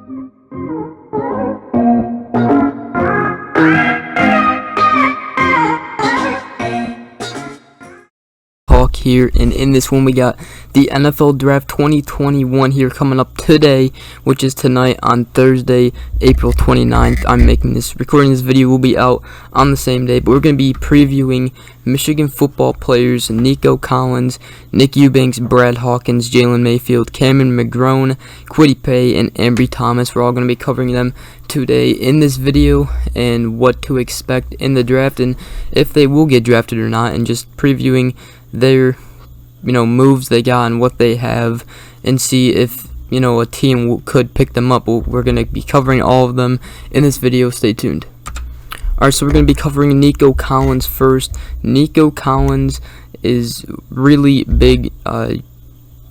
Talk here, and in this one we got the NFL Draft 2021 here coming up today, which is tonight on Thursday, April 29th. I'm recording this video will be out on the same day, but we're going to be previewing Michigan football players Nico Collins, Nick Eubanks, Brad Hawkins, Jalen Mayfield, Cameron McGrone, Kwity Paye, and Ambry Thomas. We're all going to be covering them today in this video, and what to expect in the draft, and if they will get drafted or not, and just previewing their moves they got and what they have, and see if a team could pick them up. We're going to be covering all of them in this video. Stay tuned. Alright, so we're going to be covering Nico Collins first. Nico Collins is really big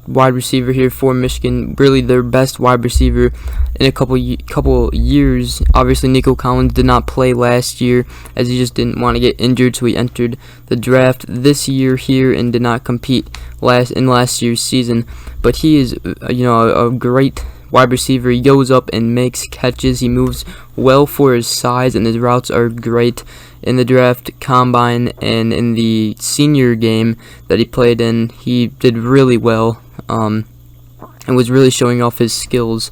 wide receiver here for Michigan, really their best wide receiver in a couple years. Obviously, Nico Collins did not play last year as he just didn't want to get injured, so he entered the draft this year here and did not compete in last year's season. But he is a great wide receiver. He goes up and makes catches. He moves well for his size, and his routes are great. In the draft combine and in the senior game that he played in, he did really well, and was really showing off his skills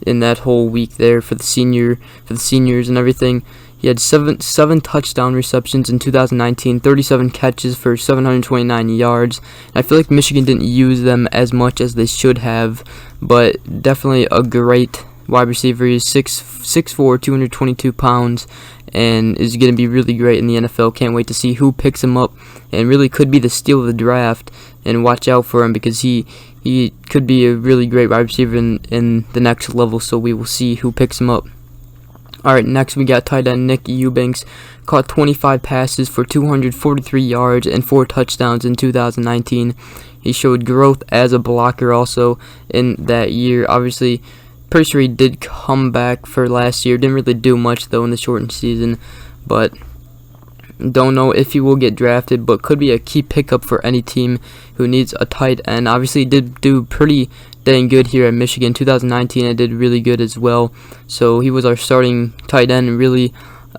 in that whole week there for the seniors and everything. He had seven touchdown receptions in 2019, 37 catches for 729 yards. I feel like Michigan didn't use them as much as they should have, but definitely a great wide receiver. He's 6'4", 222 pounds, and is going to be really great in the NFL. Can't wait to see who picks him up, and really could be the steal of the draft, and watch out for him because he could be a really great wide receiver in the next level, so we will see who picks him up. Alright, next we got tight end Nick Eubanks. Caught 25 passes for 243 yards and 4 touchdowns in 2019. He showed growth as a blocker also in that year. Obviously, pretty sure he did come back for last year. Didn't really do much though in the shortened season, but don't know if he will get drafted, but could be a key pickup for any team who needs a tight end. Obviously, he did do pretty dang good here at Michigan. 2019, it did really good as well. So he was our starting tight end, and really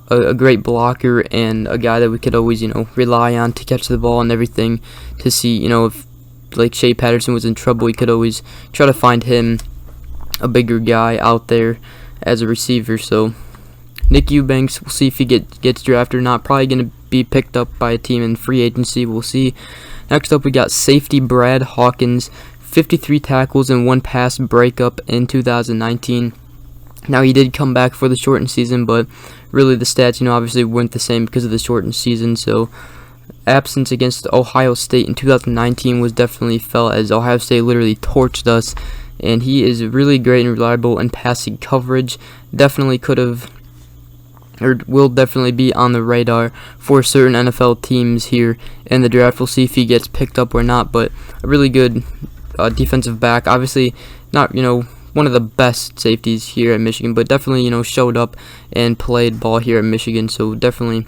a great blocker, and a guy that we could always rely on to catch the ball and everything. To see if like Shea Patterson was in trouble, we could always try to find him a bigger guy out there as a receiver. So Nick Eubanks, we'll see if he gets drafted or not. Probably going to be picked up by a team in free agency. We'll see. Next up, we got safety Brad Hawkins. 53 tackles and 1 pass breakup in 2019. Now, he did come back for the shortened season, but really the stats, obviously weren't the same because of the shortened season. So absence against Ohio State in 2019 was definitely felt, as Ohio State literally torched us. And he is really great and reliable in passing coverage. Definitely could have, or will definitely be on the radar for certain NFL teams here in the draft. We'll see if he gets picked up or not, but a really good defensive back. Obviously not one of the best safeties here at Michigan, but definitely showed up and played ball here at Michigan. So definitely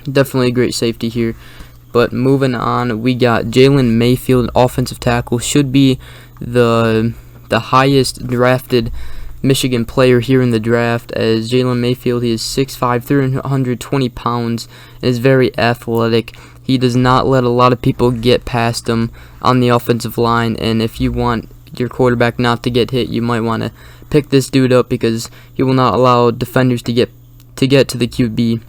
a great safety here. But moving on, we got Jalen Mayfield, offensive tackle. Should be the highest drafted Michigan player here in the draft, as Jalen Mayfield, he is 6'5", 320 pounds, and is very athletic. He does not let a lot of people get past him on the offensive line, and if you want your quarterback not to get hit, you might want to pick this dude up, because he will not allow defenders to get to the QB.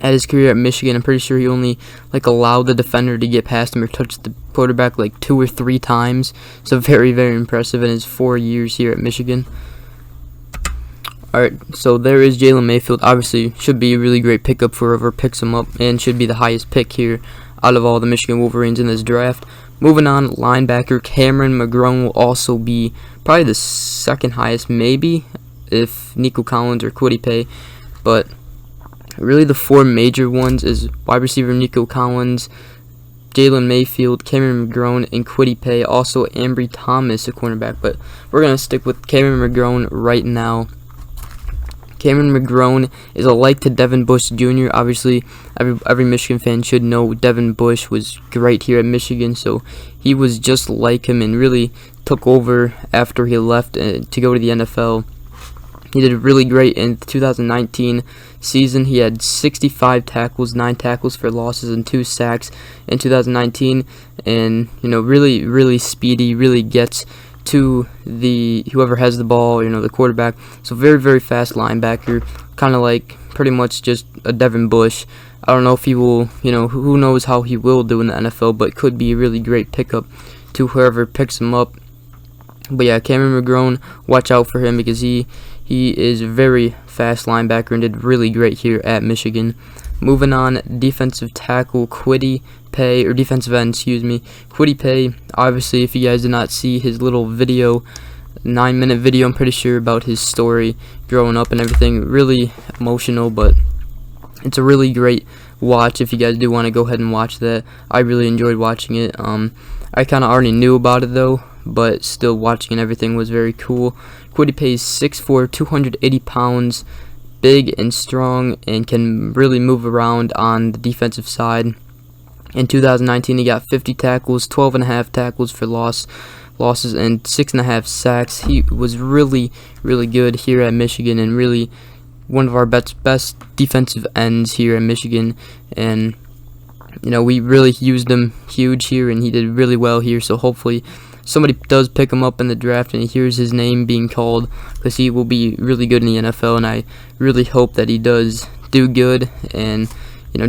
At his career at Michigan, I'm pretty sure he only allowed the defender to get past him or touch the quarterback 2 or 3 times. So very, very impressive in his 4 years here at Michigan. Alright, so there is Jalen Mayfield. Obviously, should be a really great pickup for whoever picks him up, and should be the highest pick here out of all the Michigan Wolverines in this draft. Moving on, linebacker Cameron McGrone will also be probably the second highest, maybe, if Nico Collins or Kwity Paye. But really the 4 major ones is wide receiver Nico Collins, Jalen Mayfield, Cameron McGrone, and Kwity Paye. Also Ambry Thomas, a cornerback, but we're going to stick with Cameron McGrone right now. Cameron McGrone is a like to Devin Bush Jr. Obviously, every Michigan fan should know Devin Bush was great here at Michigan, so he was just like him and really took over after he left to go to the NFL. He did really great in the 2019 season. He had 65 tackles, 9 tackles for losses, and 2 sacks in 2019. And really speedy. Really gets to the whoever has the ball, the quarterback. So very fast linebacker, kind of like pretty much just a Devin Bush. I don't know if he will, who knows how he will do in the NFL, but could be a really great pickup to whoever picks him up. But yeah, Cameron McGrone, watch out for him because he is a very fast linebacker and did really great here at Michigan. Moving on, defensive tackle Kwity Paye, or defensive end, Kwity Paye. Obviously, if you guys did not see his little video, 9-minute video, I'm pretty sure, about his story growing up and everything, really emotional, but it's a really great watch if you guys do want to go ahead and watch that. I really enjoyed watching it. I kind of already knew about it though, but still watching and everything was very cool. Kwity Paye is 6'4", 280 pounds, big and strong, and can really move around on the defensive side. In 2019, he got 50 tackles, 12.5 tackles for losses, and 6.5 sacks. He was really good here at Michigan, and really one of our best defensive ends here at Michigan. And we really used him huge here, and he did really well here. So hopefully somebody does pick him up in the draft and he hears his name being called, because he will be really good in the NFL, and I really hope that he does do good. And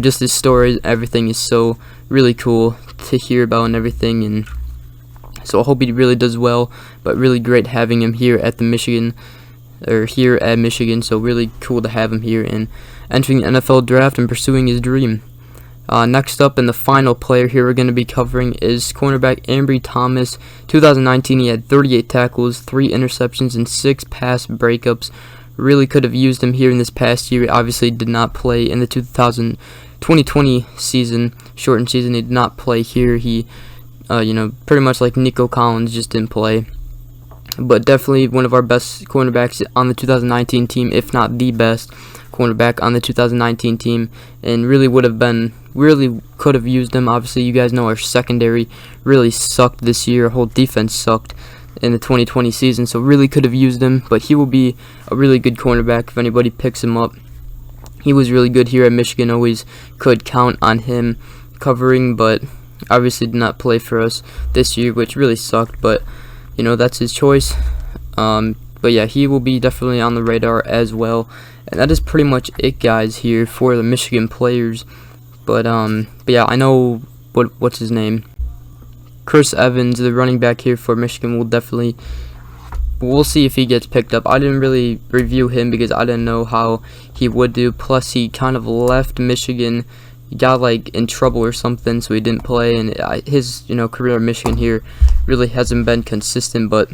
just his story, everything is so really cool to hear about and everything, and so I hope he really does well. But really great having him here at Michigan. So really cool to have him here and entering the NFL draft and pursuing his dream. Next up, and the final player here we're going to be covering, is cornerback Ambry Thomas. 2019, he had 38 tackles, 3 interceptions, and 6 pass breakups. Really could have used him here in this past year. Obviously did not play in the 2020 season, shortened season. He did not play here. He, pretty much like Nico Collins, just didn't play. But definitely one of our best cornerbacks on the 2019 team, if not the best cornerback on the 2019 team, and really could have used him. Obviously, you guys know our secondary really sucked this year. Our whole defense sucked in the 2020 season, so really could have used him. But he will be a really good cornerback if anybody picks him up. He was really good here at Michigan. Always could count on him covering, but obviously did not play for us this year, which really sucked. But that's his choice. But yeah, he will be definitely on the radar as well. And that is pretty much it, guys, here for the Michigan players. But yeah, I know what's his name, Chris Evans, the running back here for Michigan, we'll see if he gets picked up. I didn't really review him because I didn't know how he would do. Plus, he kind of left Michigan. He got in trouble or something, so he didn't play. And his career at Michigan here really hasn't been consistent, but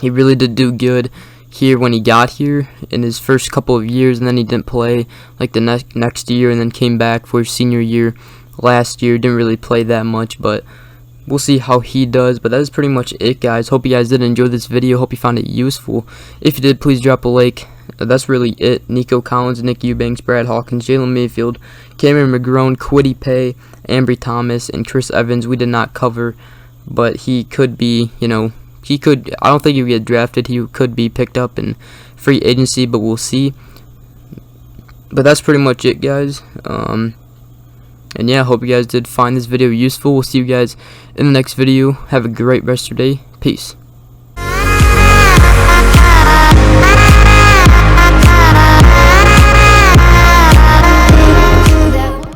he really did do good here when he got here in his first couple of years, and then he didn't play the next year, and then came back for his senior year last year. Didn't really play that much, but we'll see how he does. But that is pretty much it, guys. Hope you guys did enjoy this video. Hope you found it useful. If you did, please drop a like. That's really it. Nico Collins, Nick Eubanks, Brad Hawkins, Jalen Mayfield, Cameron McGrone, Kwity Paye, Ambry Thomas, and Chris Evans we did not cover, but he could be, I don't think he would get drafted. He could be picked up in free agency, but we'll see. But that's pretty much it, guys. And yeah, I hope you guys did find this video useful. We'll see you guys in the next video. Have a great rest of your day. Peace.